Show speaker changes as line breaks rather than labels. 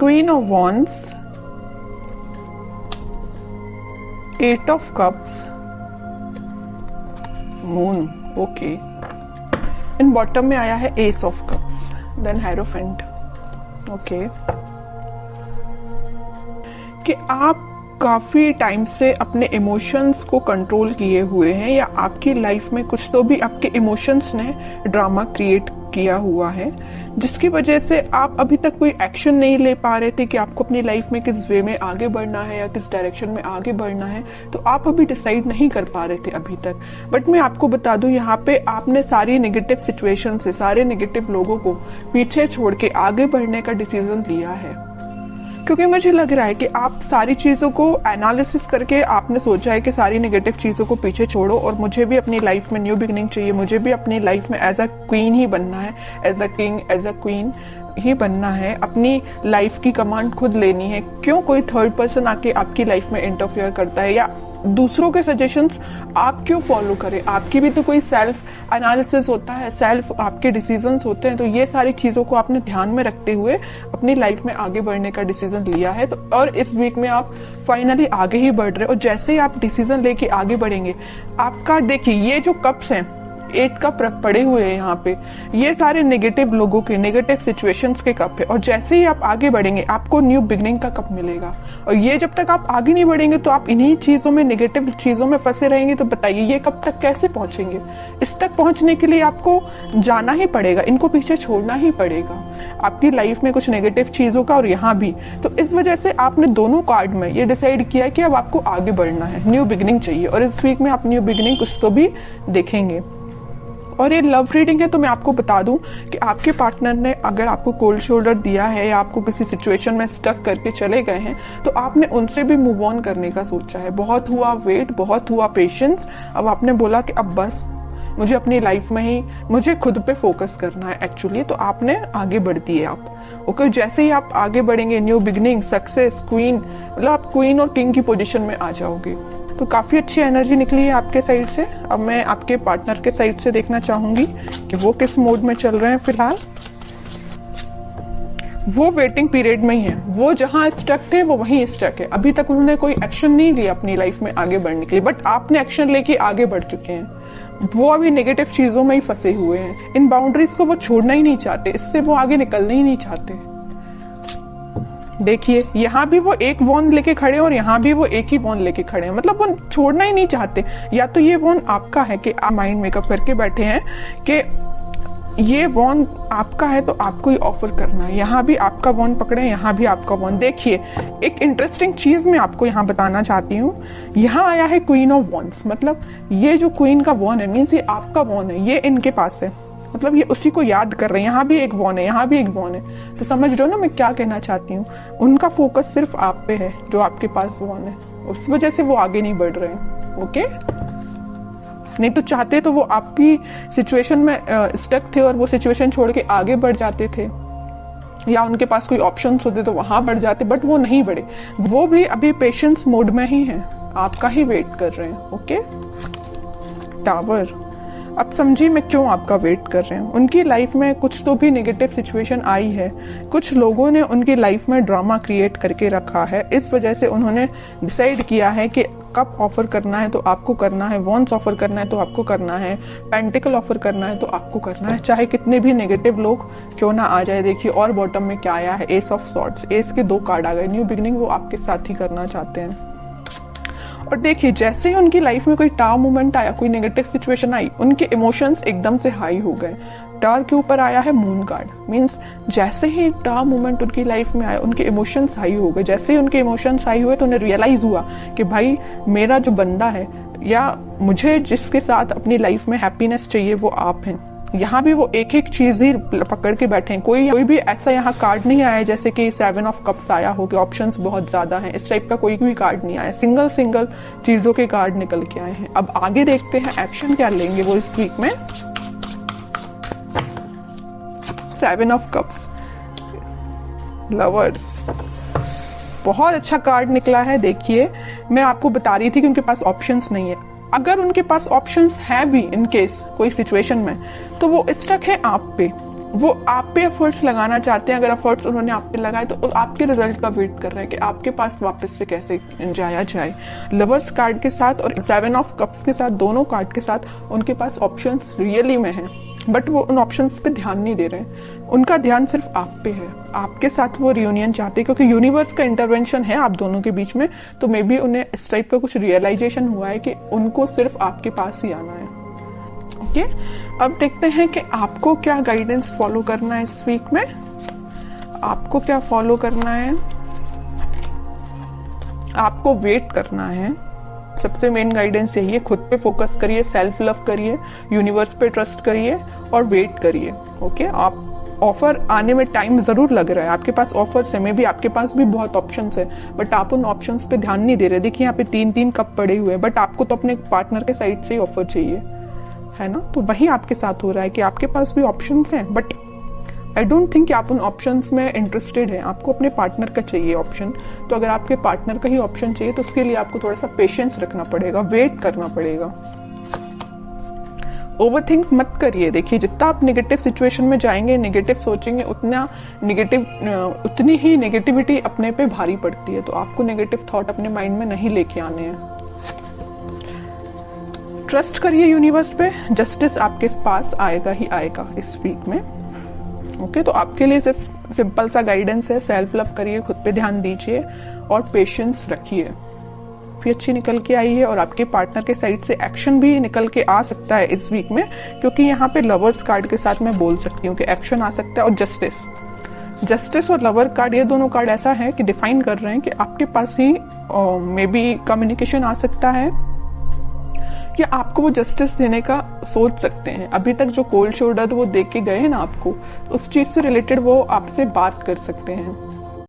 Queen of wands, eight of cups, moon, okay. In bottom में आया है ace of cups, then hierophant, okay. कि आप काफी टाइम से अपने इमोशंस को कंट्रोल किए हुए हैं, या आपकी लाइफ में कुछ तो भी आपके इमोशंस ने ड्रामा क्रिएट किया हुआ है, जिसकी वजह से आप अभी तक कोई एक्शन नहीं ले पा रहे थे कि आपको अपनी लाइफ में किस वे में आगे बढ़ना है या किस डायरेक्शन में आगे बढ़ना है। तो आप अभी डिसाइड नहीं कर पा रहे थे अभी तक। बट मैं आपको बता दूं, यहाँ पे आपने सारी नेगेटिव सिचुएशन से, सारे नेगेटिव लोगों को पीछे छोड़ के आगे बढ़ने का डिसीजन लिया है, क्योंकि मुझे लग रहा है कि आप सारी चीजों को एनालिसिस करके आपने सोचा है कि सारी नेगेटिव चीजों को पीछे छोड़ो और मुझे भी अपनी लाइफ में न्यू बिगिनिंग चाहिए, मुझे भी अपनी लाइफ में एज अ क्वीन ही बनना है, as a king, as a queen ही बनना है, अपनी लाइफ की कमांड खुद लेनी है। क्यों कोई थर्ड पर्सन आके आपकी लाइफ में इंटरफेयर करता है, या दूसरों के सजेशंस आप क्यों फॉलो करें? आपकी भी तो कोई सेल्फ एनालिसिस होता है, सेल्फ आपके डिसीजंस होते हैं। तो ये सारी चीजों को आपने ध्यान में रखते हुए अपनी लाइफ में आगे बढ़ने का डिसीजन लिया है। तो और इस वीक में आप फाइनली आगे ही बढ़ रहे हो, और जैसे ही आप डिसीजन लेके आगे बढ़ेंगे, आपका देखिए ये जो कप्स हैं, 8 कप पड़े हुए हैं यहाँ पे, ये सारे नेगेटिव लोगों के, नेगेटिव सिचुएशंस के कप है। और जैसे ही आप आगे बढ़ेंगे आपको न्यू बिगनिंग का कप मिलेगा। और ये जब तक आप आगे नहीं बढ़ेंगे तो आप इन्हीं चीजों में, नेगेटिव चीजों में फंसे रहेंगे। तो बताइए ये कब तक कैसे पहुंचेंगे? इस तक पहुंचने के लिए आपको जाना ही पड़ेगा, इनको पीछे छोड़ना ही पड़ेगा, आपकी लाइफ में कुछ नेगेटिव चीजों का और यहाँ भी। तो इस वजह से आपने दोनों कार्ड में ये डिसाइड किया कि अब आपको आगे बढ़ना है, न्यू बिगनिंग चाहिए। और इस वीक में आप न्यू बिगनिंग कुछ तो भी देखेंगे। और ये लव रीडिंग है, तो मैं आपको बता दूं कि आपके पार्टनर ने अगर आपको कोल्ड शोल्डर दिया है या आपको किसी सिचुएशन में स्टक करके चले गए हैं, तो आपने उनसे भी मूव ऑन करने का सोचा है। बहुत हुआ वेट, बहुत हुआ पेशेंस, अब आपने बोला कि अब बस मुझे अपनी लाइफ में ही, मुझे खुद पे फोकस करना है एक्चुअली। तो आपने आगे बढ़ दिए आप, ओके। जैसे ही आप आगे बढ़ेंगे, न्यू बिगनिंग, सक्सेस, क्वीन, मतलब आप क्वीन और किंग की पोजीशन में आ जाओगे। तो काफी अच्छी एनर्जी निकली है आपके साइड से। अब मैं आपके पार्टनर के साइड से देखना चाहूंगी कि वो किस मोड में चल रहे हैं फिलहाल। वो वेटिंग पीरियड में ही है, वो जहां स्टक थे वो वहीं स्टक है। अभी तक उन्होंने कोई एक्शन नहीं लिया अपनी लाइफ में आगे बढ़ने के लिए, बट आपने एक्शन लेके आगे बढ़ चुके हैं। वो अभी नेगेटिव चीजों में ही फंसे हुए हैं, इन बाउंड्रीज को वो छोड़ना ही नहीं चाहते, इससे वो आगे निकलना ही नहीं चाहते। देखिए यहाँ भी वो एक वॉन लेके खड़े हैं और यहाँ भी वो एक ही वॉन लेके खड़े हैं, मतलब वो छोड़ना ही नहीं चाहते। या तो ये वॉन आपका है कि आप माइंड मेकअप करके बैठे हैं कि ये वॉन आपका है तो आपको ही ऑफर करना है। यहाँ भी आपका वॉन पकड़े, यहाँ भी आपका वॉन। देखिए एक इंटरेस्टिंग चीज मैं आपको यहाँ बताना चाहती हूँ। यहाँ आया है क्वीन ऑफ वॉन्ड्स, मतलब ये जो क्वीन का वॉन है मीन्स ये आपका वॉन है, ये इनके पास है, मतलब ये उसी को याद कर रहे हैं। यहाँ भी एक वॉन है, यहाँ भी एक वॉन है। तो समझ रहे हो ना मैं क्या कहना चाहती हूँ? उनका फोकस सिर्फ आप पे है, जो आपके पास वॉन है, उस वजह से वो आगे नहीं बढ़ रहे हैं, ओके। नहीं तो चाहते तो वो आपकी सिचुएशन में स्टक थे और वो सिचुएशन छोड़ के आगे बढ़ जाते थे, या उनके पास कोई ऑप्शंस होते तो वहां बढ़ जाते, बट वो नहीं बढ़े। वो भी अभी पेशेंस मोड में ही है, आपका ही वेट कर रहे हैं, ओके। टावर, अब समझिए मैं क्यों आपका वेट कर रहे हैं। उनकी लाइफ में कुछ तो भी नेगेटिव सिचुएशन आई है, कुछ लोगों ने उनकी लाइफ में ड्रामा क्रिएट करके रखा है। इस वजह से उन्होंने डिसाइड किया है कि कप ऑफर करना है तो आपको करना है, वॉन्स ऑफर करना है तो आपको करना है, पेंटिकल ऑफर करना है तो आपको करना है, चाहे कितने भी नेगेटिव लोग क्यों ना आ जाए। देखिए और बॉटम में क्या आया है, एस ऑफ सॉर्ड्स, एस के 2 कार्ड आ गए। न्यू बिगिनिंग वो आपके साथ ही करना चाहते हैं। और देखिए जैसे ही उनकी लाइफ में कोई टावर मूवमेंट आया, कोई नेगेटिव सिचुएशन आई, उनके इमोशंस एकदम से हाई हो गए। टावर के ऊपर आया है मून कार्ड, मींस जैसे ही टावर मूवमेंट उनकी लाइफ में आया उनके इमोशंस हाई हो गए। जैसे ही उनके इमोशंस हाई हुए तो उन्हें रियलाइज हुआ कि भाई मेरा जो बंदा है या मुझे जिसके साथ अपनी लाइफ में हैप्पीनेस चाहिए वो आप हैं। यहाँ भी वो एक एक चीज ही पकड़ के बैठे हैं। कोई भी ऐसा यहाँ कार्ड नहीं आया जैसे कि 7 ऑफ कप्स आया हो कि ऑप्शंस बहुत ज्यादा हैं, इस टाइप का कोई भी कार्ड नहीं आया। सिंगल सिंगल चीजों के कार्ड निकल के आए हैं। अब आगे देखते हैं एक्शन क्या लेंगे वो इस वीक में। 7 ऑफ कप्स, लवर्स, बहुत अच्छा कार्ड निकला है। देखिए मैं आपको बता रही थी कि उनके पास ऑप्शंस नहीं है। अगर उनके पास ऑप्शंस है भी इन केस कोई सिचुएशन में, तो वो स्टक है आप पे। वो आप पे एफर्ट्स लगाना चाहते हैं। अगर एफर्ट्स उन्होंने आप पे लगाए तो आपके रिजल्ट का वेट कर रहे हैं कि आपके पास वापस से कैसे जाया जाए। लवर्स कार्ड के साथ और 7 ऑफ कप्स के साथ, दोनों कार्ड के साथ उनके पास ऑप्शंस रियली में हैं, बट वो उन ऑप्शंस पे ध्यान नहीं दे रहे हैं। उनका ध्यान सिर्फ आप पे है, आपके साथ वो रियूनियन चाहते हैं क्योंकि यूनिवर्स का इंटरवेंशन है आप दोनों के बीच में। तो मे बी उन्हें इस टाइप का कुछ रियलाइजेशन हुआ है कि उनको सिर्फ आपके पास ही आना है। ओके, अब देखते हैं कि आपको क्या गाइडेंस फॉलो करना है इस वीक में। आपको क्या फॉलो करना है? आपको वेट करना है। सबसे मेन गाइडेंस यही है, खुद पे फोकस करिए, सेल्फ लव करिए, यूनिवर्स पे ट्रस्ट करिए और वेट करिए। ओके, आप ऑफर आने में टाइम जरूर लग रहा है, आपके पास ऑफर्स है, मे बी आपके पास भी बहुत ऑप्शंस है, बट आप उन ऑप्शंस पे ध्यान नहीं दे रहे। देखिए यहाँ पे 3-3 कप पड़े हुए हैं, बट आपको तो अपने पार्टनर के साइड से ही ऑफर चाहिए, है ना। तो वही आपके साथ हो रहा है कि आपके पास भी ऑप्शंस हैं, बट आई डोंट थिंक कि आप उन ऑप्शंस में इंटरेस्टेड हैं। आपको अपने पार्टनर का चाहिए ऑप्शन। तो अगर आपके पार्टनर का ही ऑप्शन चाहिए तो उसके लिए आपको थोड़ा सा पेशेंस रखना पड़ेगा, वेट करना पड़ेगा। ओवरथिंक मत करिए। देखिए जितना आप नेगेटिव सिचुएशन में जाएंगे, नेगेटिव सोचेंगे, उतनी ही नेगेटिविटी अपने पे भारी पड़ती है। तो आपको नेगेटिव थॉट अपने माइंड में नहीं लेके आने हैं। ट्रस्ट करिए यूनिवर्स पे, जस्टिस आपके पास आएगा ही आएगा इस वीक में। ओके, तो आपके लिए सिर्फ सिंपल सा गाइडेंस है, सेल्फ लव करिए, खुद पे ध्यान दीजिए और पेशेंस रखिए। भी अच्छी निकल के आई है और आपके पार्टनर के साइड से एक्शन भी निकल के आ सकता है इस वीक में, क्योंकि यहाँ पे लवर्स कार्ड के साथ मैं बोल सकती हूँ कि एक्शन आ सकता है। और जस्टिस और लवर कार्ड, ये दोनों कार्ड ऐसा है कि डिफाइन कर रहे हैं कि आपके पास ही मे बी कम्युनिकेशन आ सकता है या आपको वो जस्टिस देने का सोच सकते हैं। अभी तक जो कोल्ड शोल्डर वो दे के गए हैं ना आपको, उस चीज से रिलेटेड वो आपसे बात कर सकते हैं।